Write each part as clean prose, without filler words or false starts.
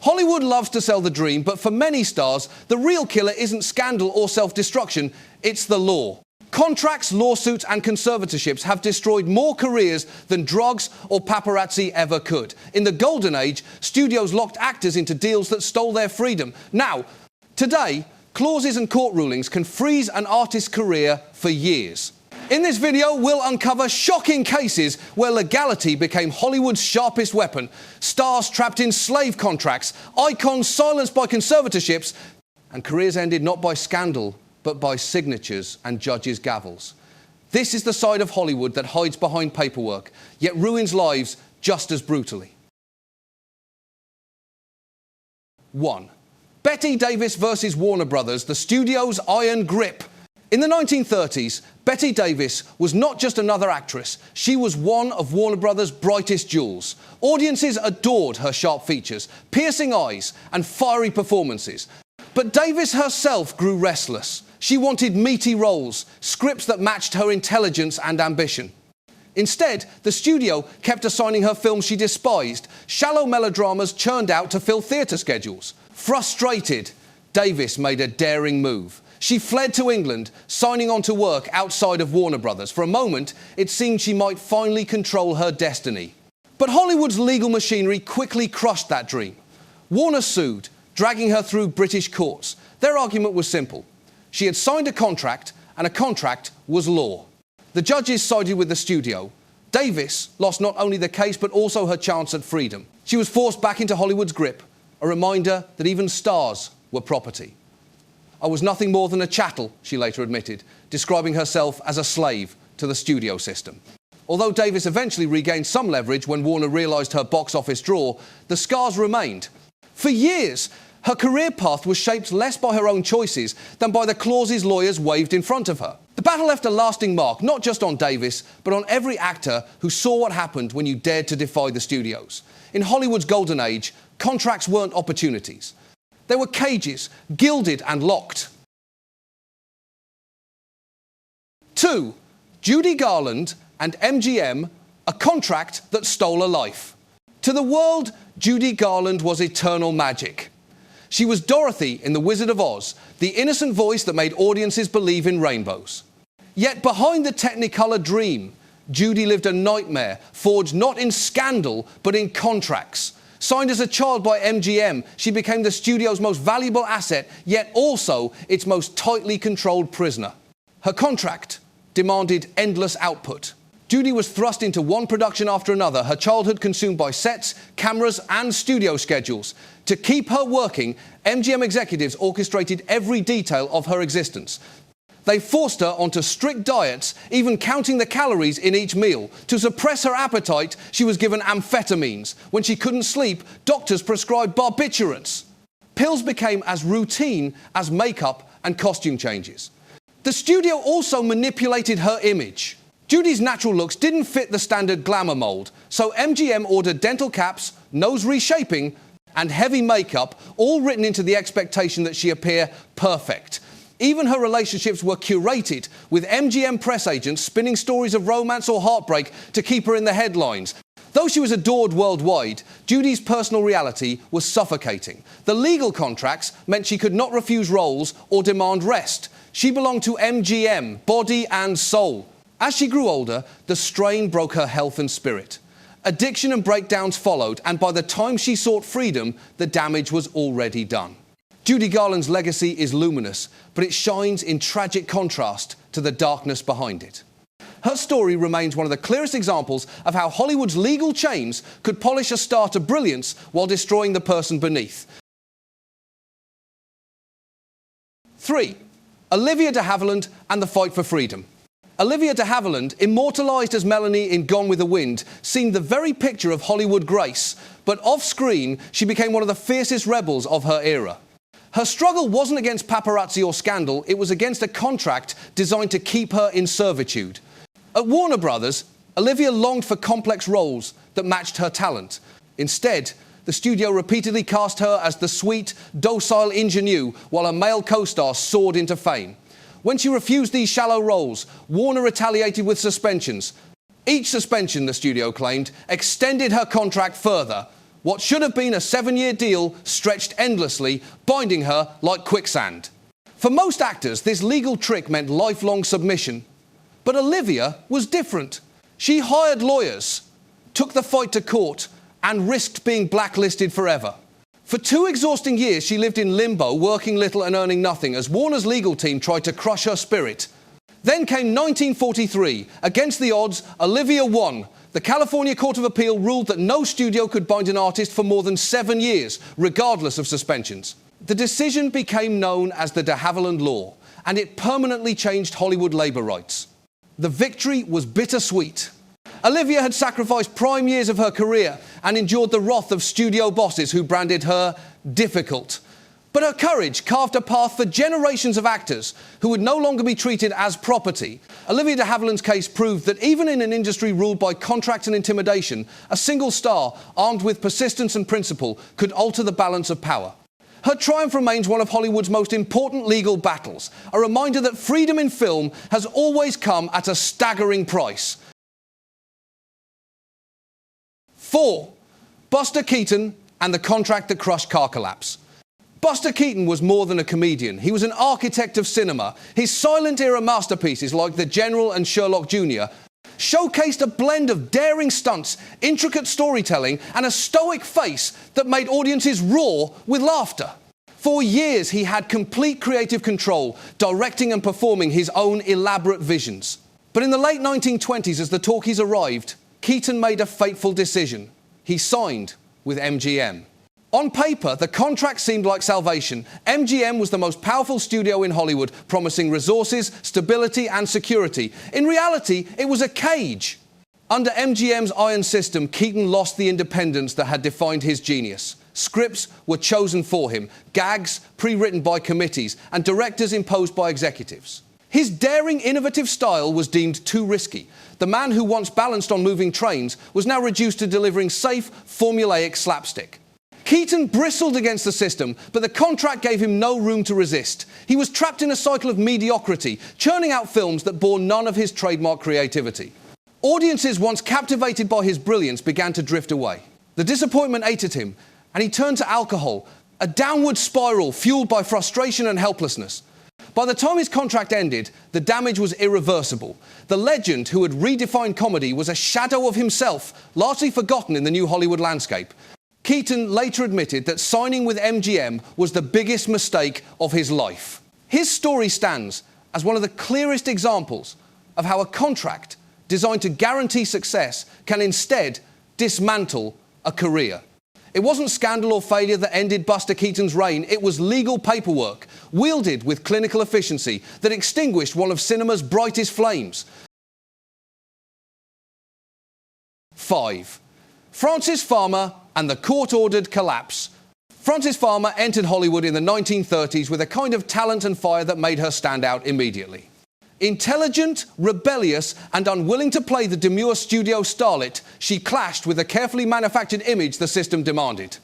Hollywood loves to sell the dream, but for many stars, the real killer isn't scandal or self-destruction, it's the law. Contracts, lawsuits and conservatorships have destroyed more careers than drugs or paparazzi ever could. In the golden age, studios locked actors into deals that stole their freedom. Now, today, clauses and court rulings can freeze an artist's career for years. In this video, we'll uncover shocking cases where legality became Hollywood's sharpest weapon, stars trapped in slave contracts, icons silenced by conservatorships, and careers ended not by scandal, but by signatures and judges' gavels. This is the side of Hollywood that hides behind paperwork, yet ruins lives just as brutally. 1. Bette Davis versus Warner Brothers, the studio's iron grip. In the 1930s, Bette Davis was not just another actress, she was one of Warner Brothers' brightest jewels. Audiences adored her sharp features, piercing eyes, and fiery performances. But Davis herself grew restless. She wanted meaty roles, scripts that matched her intelligence and ambition. Instead, the studio kept assigning her films she despised, shallow melodramas churned out to fill theatre schedules. Frustrated, Davis made a daring move. She fled to England, signing on to work outside of Warner Brothers. For a moment, it seemed she might finally control her destiny. But Hollywood's legal machinery quickly crushed that dream. Warner sued, dragging her through British courts. Their argument was simple. She had signed a contract, and a contract was law. The judges sided with the studio. Davis lost not only the case, but also her chance at freedom. She was forced back into Hollywood's grip, a reminder that even stars were property. "I was nothing more than a chattel," she later admitted, describing herself as a slave to the studio system. Although Davis eventually regained some leverage when Warner realised her box office draw, the scars remained. For years, her career path was shaped less by her own choices than by the clauses lawyers waved in front of her. The battle left a lasting mark, not just on Davis, but on every actor who saw what happened when you dared to defy the studios. In Hollywood's golden age, contracts weren't opportunities. They were cages, gilded and locked. 2. Judy Garland and MGM, a contract that stole a life. To the world, Judy Garland was eternal magic. She was Dorothy in The Wizard of Oz, the innocent voice that made audiences believe in rainbows. Yet behind the Technicolor dream, Judy lived a nightmare forged not in scandal, but in contracts. Signed as a child by MGM, she became the studio's most valuable asset, yet also its most tightly controlled prisoner. Her contract demanded endless output. Judy was thrust into one production after another, her childhood consumed by sets, cameras, and studio schedules. To keep her working, MGM executives orchestrated every detail of her existence. They forced her onto strict diets, even counting the calories in each meal. To suppress her appetite, she was given amphetamines. When she couldn't sleep, doctors prescribed barbiturates. Pills became as routine as makeup and costume changes. The studio also manipulated her image. Judy's natural looks didn't fit the standard glamour mold, so MGM ordered dental caps, nose reshaping, and heavy makeup, all written into the expectation that she appear perfect. Even her relationships were curated, with MGM press agents spinning stories of romance or heartbreak to keep her in the headlines. Though she was adored worldwide, Judy's personal reality was suffocating. The legal contracts meant she could not refuse roles or demand rest. She belonged to MGM, body and soul. As she grew older, the strain broke her health and spirit. Addiction and breakdowns followed, and by the time she sought freedom, the damage was already done. Judy Garland's legacy is luminous, but it shines in tragic contrast to the darkness behind it. Her story remains one of the clearest examples of how Hollywood's legal chains could polish a star to brilliance while destroying the person beneath. 3. Olivia de Havilland and the fight for freedom. Olivia de Havilland, immortalised as Melanie in Gone with the Wind, seemed the very picture of Hollywood grace, but off-screen she became one of the fiercest rebels of her era. Her struggle wasn't against paparazzi or scandal, it was against a contract designed to keep her in servitude. At Warner Brothers, Olivia longed for complex roles that matched her talent. Instead, the studio repeatedly cast her as the sweet, docile ingenue, while her male co-star soared into fame. When she refused these shallow roles, Warner retaliated with suspensions. Each suspension, the studio claimed, extended her contract further. What should have been a 7-year deal stretched endlessly, binding her like quicksand. For most actors, this legal trick meant lifelong submission. But Olivia was different. She hired lawyers, took the fight to court, and risked being blacklisted forever. For 2 exhausting years, she lived in limbo, working little and earning nothing, as Warner's legal team tried to crush her spirit. Then came 1943. Against the odds, Olivia won. The California Court of Appeal ruled that no studio could bind an artist for more than 7 years, regardless of suspensions. The decision became known as the de Havilland Law, and it permanently changed Hollywood labor rights. The victory was bittersweet. Olivia had sacrificed prime years of her career and endured the wrath of studio bosses who branded her difficult. But her courage carved a path for generations of actors who would no longer be treated as property. Olivia de Havilland's case proved that even in an industry ruled by contract and intimidation, a single star, armed with persistence and principle, could alter the balance of power. Her triumph remains one of Hollywood's most important legal battles, a reminder that freedom in film has always come at a staggering price. 4. Buster Keaton and the contract that crushed car collapse. Buster Keaton was more than a comedian. He was an architect of cinema. His silent-era masterpieces, like The General and Sherlock Jr., showcased a blend of daring stunts, intricate storytelling, and a stoic face that made audiences roar with laughter. For years, he had complete creative control, directing and performing his own elaborate visions. But in the late 1920s, as the talkies arrived, Keaton made a fateful decision. He signed with MGM. On paper, the contract seemed like salvation. MGM was the most powerful studio in Hollywood, promising resources, stability, and security. In reality, it was a cage. Under MGM's iron system, Keaton lost the independence that had defined his genius. Scripts were chosen for him, gags pre-written by committees, and directors imposed by executives. His daring, innovative style was deemed too risky. The man who once balanced on moving trains was now reduced to delivering safe, formulaic slapstick. Keaton bristled against the system, but the contract gave him no room to resist. He was trapped in a cycle of mediocrity, churning out films that bore none of his trademark creativity. Audiences once captivated by his brilliance began to drift away. The disappointment ate at him, and he turned to alcohol, a downward spiral fueled by frustration and helplessness. By the time his contract ended, the damage was irreversible. The legend who had redefined comedy was a shadow of himself, largely forgotten in the new Hollywood landscape. Keaton later admitted that signing with MGM was the biggest mistake of his life. His story stands as one of the clearest examples of how a contract designed to guarantee success can instead dismantle a career. It wasn't scandal or failure that ended Buster Keaton's reign. It was legal paperwork, wielded with clinical efficiency, that extinguished one of cinema's brightest flames. 5. Frances Farmer and the court-ordered collapse. Frances Farmer entered Hollywood in the 1930s with a kind of talent and fire that made her stand out immediately. Intelligent, rebellious, and unwilling to play the demure studio starlet, she clashed with the carefully manufactured image the system demanded.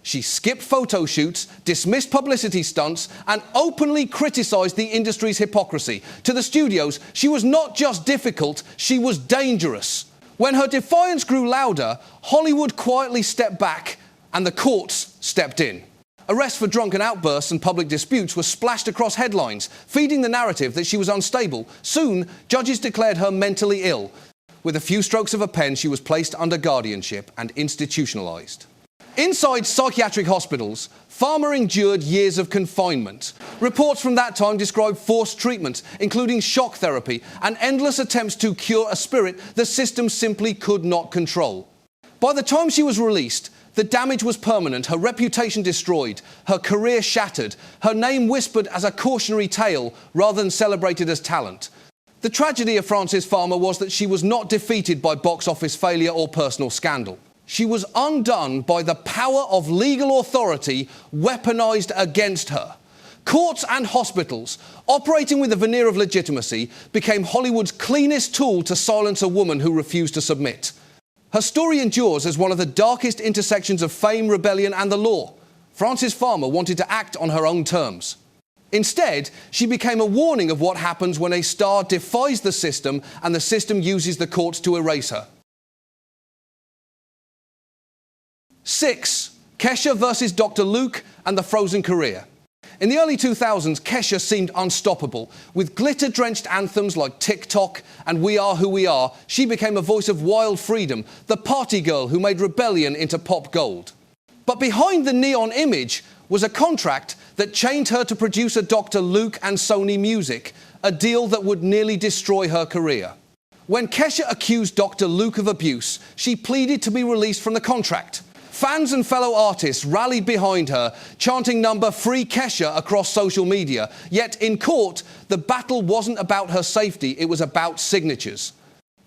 She skipped photo shoots, dismissed publicity stunts, and openly criticized the industry's hypocrisy. To the studios, she was not just difficult, she was dangerous. When her defiance grew louder, Hollywood quietly stepped back and the courts stepped in. Arrests for drunken outbursts and public disputes were splashed across headlines, feeding the narrative that she was unstable. Soon, judges declared her mentally ill. With a few strokes of a pen, she was placed under guardianship and institutionalized. Inside psychiatric hospitals, Farmer endured years of confinement. Reports from that time describe forced treatment, including shock therapy, and endless attempts to cure a spirit the system simply could not control. By the time she was released, the damage was permanent, her reputation destroyed, her career shattered, her name whispered as a cautionary tale rather than celebrated as talent. The tragedy of Frances Farmer was that she was not defeated by box office failure or personal scandal. She was undone by the power of legal authority weaponized against her. Courts and hospitals, operating with a veneer of legitimacy, became Hollywood's cleanest tool to silence a woman who refused to submit. Her story endures as one of the darkest intersections of fame, rebellion, and the law. Frances Farmer wanted to act on her own terms. Instead, she became a warning of what happens when a star defies the system and the system uses the courts to erase her. 6. Kesha versus Dr. Luke and the Frozen career. In the early 2000s, Kesha seemed unstoppable. With glitter-drenched anthems like TikTok and We Are Who We Are, she became a voice of wild freedom, the party girl who made rebellion into pop gold. But behind the neon image was a contract that chained her to producer Dr. Luke and Sony Music, a deal that would nearly destroy her career. When Kesha accused Dr. Luke of abuse, she pleaded to be released from the contract. Fans and fellow artists rallied behind her, chanting number "Free Kesha" across social media. Yet in court, the battle wasn't about her safety, it was about signatures.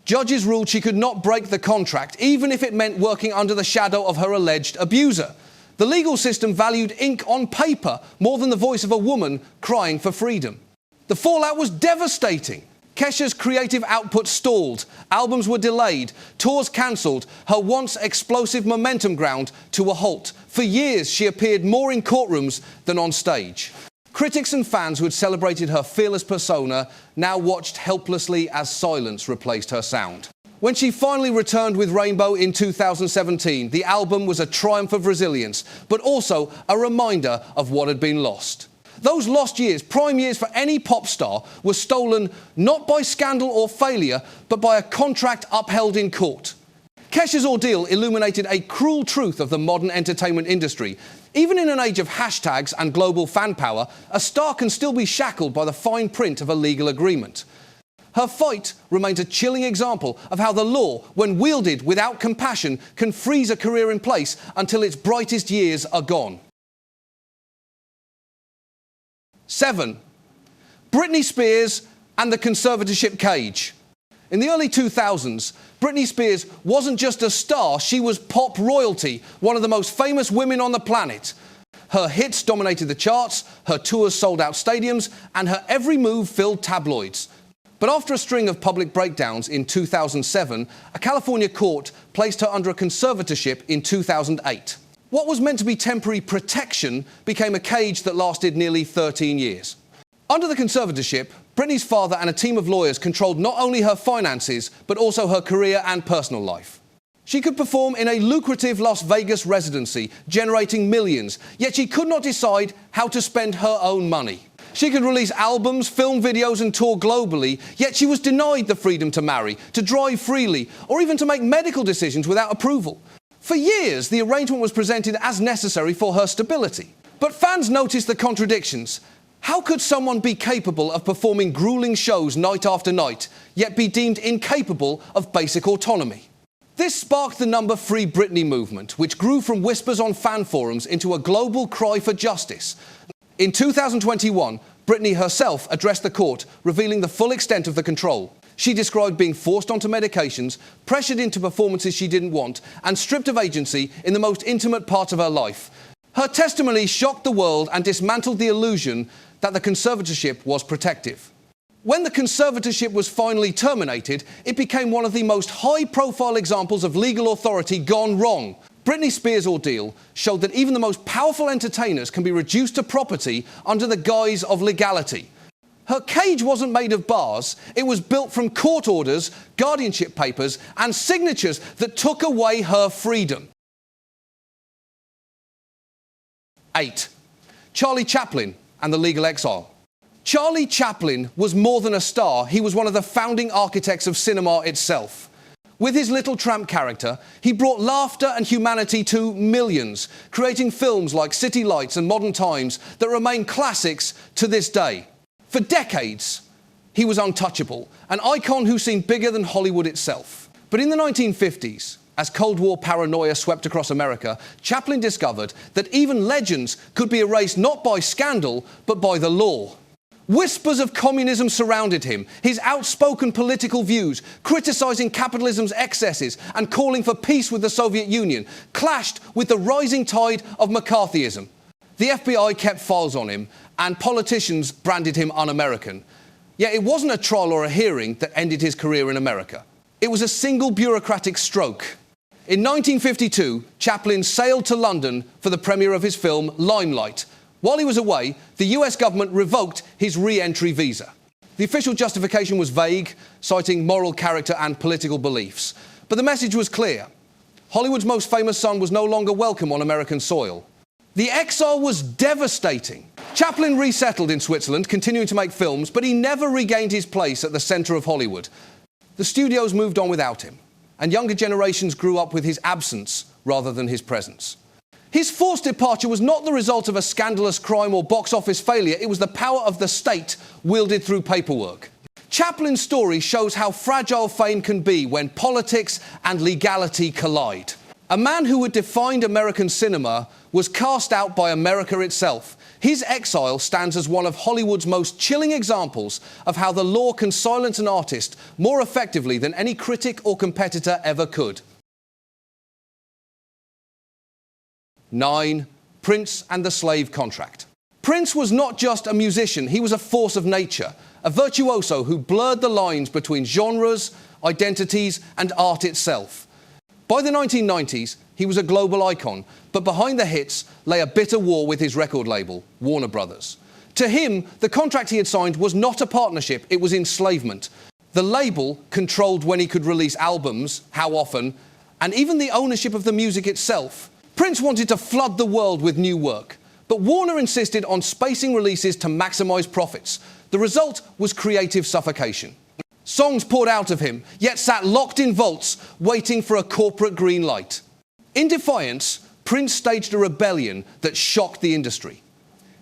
Judges ruled she could not break the contract, even if it meant working under the shadow of her alleged abuser. The legal system valued ink on paper more than the voice of a woman crying for freedom. The fallout was devastating. Kesha's creative output stalled, albums were delayed, tours cancelled, her once explosive momentum ground to a halt. For years, she appeared more in courtrooms than on stage. Critics and fans who had celebrated her fearless persona now watched helplessly as silence replaced her sound. When she finally returned with Rainbow in 2017, the album was a triumph of resilience, but also a reminder of what had been lost. Those lost years, prime years for any pop star, were stolen not by scandal or failure, but by a contract upheld in court. Kesha's ordeal illuminated a cruel truth of the modern entertainment industry. Even in an age of hashtags and global fan power, a star can still be shackled by the fine print of a legal agreement. Her fight remains a chilling example of how the law, when wielded without compassion, can freeze a career in place until its brightest years are gone. 7. Britney Spears and the conservatorship cage. In the early 2000s, Britney Spears wasn't just a star, she was pop royalty, one of the most famous women on the planet. Her hits dominated the charts, her tours sold out stadiums, and her every move filled tabloids. But after a string of public breakdowns in 2007, a California court placed her under a conservatorship in 2008. What was meant to be temporary protection became a cage that lasted nearly 13 years. Under the conservatorship, Britney's father and a team of lawyers controlled not only her finances, but also her career and personal life. She could perform in a lucrative Las Vegas residency, generating millions, yet she could not decide how to spend her own money. She could release albums, film videos and tour globally, yet she was denied the freedom to marry, to drive freely, or even to make medical decisions without approval. For years, the arrangement was presented as necessary for her stability. But fans noticed the contradictions. How could someone be capable of performing grueling shows night after night, yet be deemed incapable of basic autonomy? This sparked the number Free Britney movement, which grew from whispers on fan forums into a global cry for justice. In 2021, Britney herself addressed the court, revealing the full extent of the control. She described being forced onto medications, pressured into performances she didn't want, and stripped of agency in the most intimate part of her life. Her testimony shocked the world and dismantled the illusion that the conservatorship was protective. When the conservatorship was finally terminated, it became one of the most high-profile examples of legal authority gone wrong. Britney Spears' ordeal showed that even the most powerful entertainers can be reduced to property under the guise of legality. Her cage wasn't made of bars, it was built from court orders, guardianship papers, and signatures that took away her freedom. 8. Charlie Chaplin and the legal exile. Charlie Chaplin was more than a star, he was one of the founding architects of cinema itself. With his Little Tramp character, he brought laughter and humanity to millions, creating films like City Lights and Modern Times that remain classics to this day. For decades, he was untouchable, an icon who seemed bigger than Hollywood itself. But in the 1950s, as Cold War paranoia swept across America, Chaplin discovered that even legends could be erased not by scandal, but by the law. Whispers of communism surrounded him, his outspoken political views, criticizing capitalism's excesses and calling for peace with the Soviet Union, clashed with the rising tide of McCarthyism. The FBI kept files on him, and politicians branded him un-American. Yet it wasn't a trial or a hearing that ended his career in America. It was a single bureaucratic stroke. In 1952, Chaplin sailed to London for the premiere of his film Limelight. While he was away, the US government revoked his re-entry visa. The official justification was vague, citing moral character and political beliefs. But the message was clear. Hollywood's most famous son was no longer welcome on American soil. The exile was devastating. Chaplin resettled in Switzerland, continuing to make films, but he never regained his place at the centre of Hollywood. The studios moved on without him, and younger generations grew up with his absence rather than his presence. His forced departure was not the result of a scandalous crime or box office failure, it was the power of the state wielded through paperwork. Chaplin's story shows how fragile fame can be when politics and legality collide. A man who had defined American cinema was cast out by America itself. His exile stands as one of Hollywood's most chilling examples of how the law can silence an artist more effectively than any critic or competitor ever could. 9. Prince and the Slave Contract. Prince was not just a musician, he was a force of nature, a virtuoso who blurred the lines between genres, identities, and art itself. By the 1990s, he was a global icon, but behind the hits lay a bitter war with his record label, Warner Brothers. To him, the contract he had signed was not a partnership, it was enslavement. The label controlled when he could release albums, how often, and even the ownership of the music itself. Prince wanted to flood the world with new work, but Warner insisted on spacing releases to maximize profits. The result was creative suffocation. Songs poured out of him, yet sat locked in vaults, waiting for a corporate green light. In defiance, Prince staged a rebellion that shocked the industry.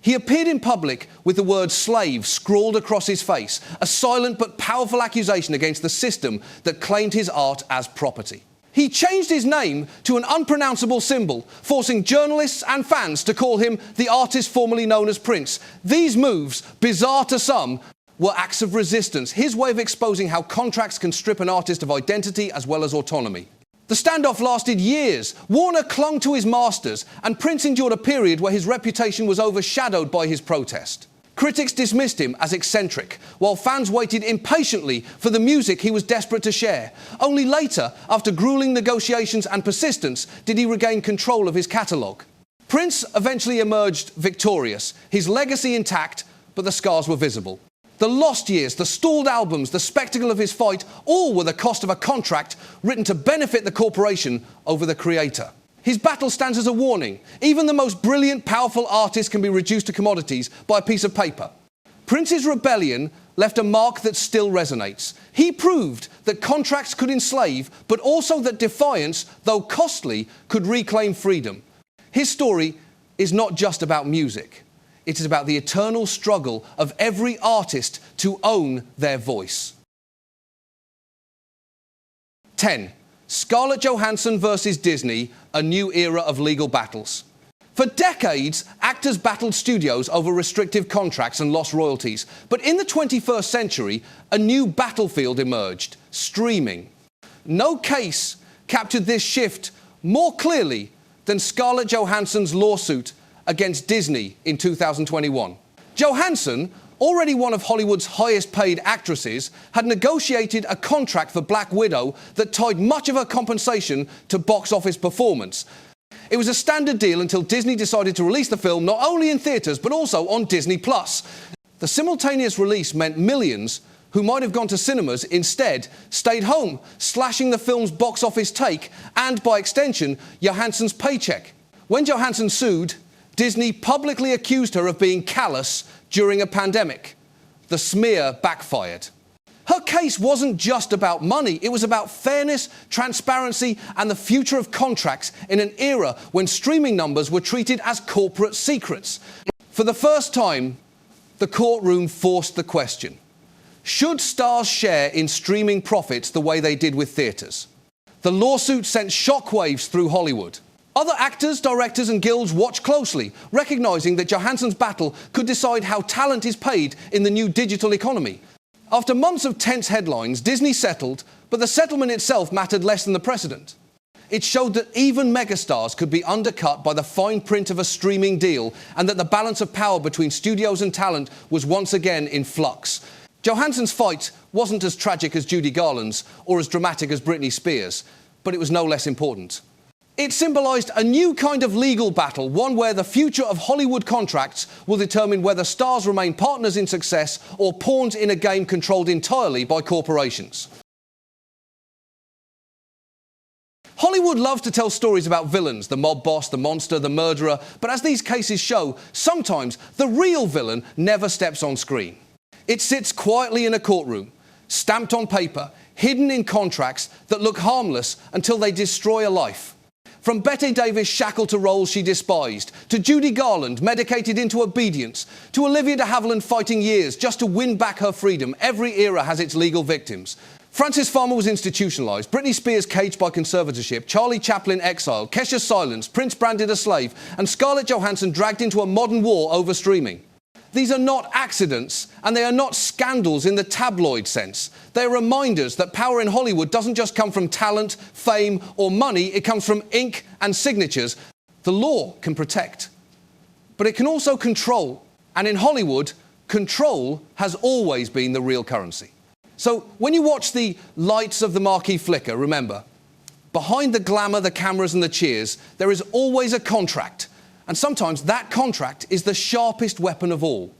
He appeared in public with the word slave scrawled across his face, a silent but powerful accusation against the system that claimed his art as property. He changed his name to an unpronounceable symbol, forcing journalists and fans to call him the artist formerly known as Prince. These moves, bizarre to some, were acts of resistance, his way of exposing how contracts can strip an artist of identity as well as autonomy. The standoff lasted years. Warner clung to his masters, and Prince endured a period where his reputation was overshadowed by his protest. Critics dismissed him as eccentric, while fans waited impatiently for the music he was desperate to share. Only later, after grueling negotiations and persistence, did he regain control of his catalogue. Prince eventually emerged victorious, his legacy intact, but the scars were visible. The lost years, the stalled albums, the spectacle of his fight, all were the cost of a contract written to benefit the corporation over the creator. His battle stands as a warning. Even the most brilliant, powerful artists can be reduced to commodities by a piece of paper. Prince's rebellion left a mark that still resonates. He proved that contracts could enslave, but also that defiance, though costly, could reclaim freedom. His story is not just about music. It is about the eternal struggle of every artist to own their voice. 10. Scarlett Johansson versus Disney, a new era of legal battles. For decades, actors battled studios over restrictive contracts and lost royalties. But in the 21st century, a new battlefield emerged: streaming. No case captured this shift more clearly than Scarlett Johansson's lawsuit against Disney in 2021. Johansson, already one of Hollywood's highest-paid actresses, had negotiated a contract for Black Widow that tied much of her compensation to box office performance. It was a standard deal until Disney decided to release the film not only in theaters but also on Disney+. The simultaneous release meant millions who might have gone to cinemas instead stayed home, slashing the film's box office take and, by extension, Johansson's paycheck. When Johansson sued, Disney publicly accused her of being callous during a pandemic. The smear backfired. Her case wasn't just about money, it was about fairness, transparency, and the future of contracts in an era when streaming numbers were treated as corporate secrets. For the first time, the courtroom forced the question: should stars share in streaming profits the way they did with theaters? The lawsuit sent shockwaves through Hollywood. Other actors, directors, and guilds watched closely, recognizing that Johansson's battle could decide how talent is paid in the new digital economy. After months of tense headlines, Disney settled, but the settlement itself mattered less than the precedent. It showed that even megastars could be undercut by the fine print of a streaming deal, and that the balance of power between studios and talent was once again in flux. Johansson's fight wasn't as tragic as Judy Garland's or as dramatic as Britney Spears, but it was no less important. It symbolized a new kind of legal battle, one where the future of Hollywood contracts will determine whether stars remain partners in success or pawns in a game controlled entirely by corporations. Hollywood loves to tell stories about villains, the mob boss, the monster, the murderer, but as these cases show, sometimes the real villain never steps on screen. It sits quietly in a courtroom, stamped on paper, hidden in contracts that look harmless until they destroy a life. From Bette Davis shackled to roles she despised, to Judy Garland medicated into obedience, to Olivia de Havilland fighting years just to win back her freedom, every era has its legal victims. Frances Farmer was institutionalized, Britney Spears caged by conservatorship, Charlie Chaplin exiled, Kesha silenced, Prince branded a slave, and Scarlett Johansson dragged into a modern war over streaming. These are not accidents, and they are not scandals in the tabloid sense. They are reminders that power in Hollywood doesn't just come from talent, fame, or money, it comes from ink and signatures. The law can protect, but it can also control. And in Hollywood, control has always been the real currency. So when you watch the lights of the marquee flicker, remember, behind the glamour, the cameras, and the cheers, there is always a contract. And sometimes that contract is the sharpest weapon of all.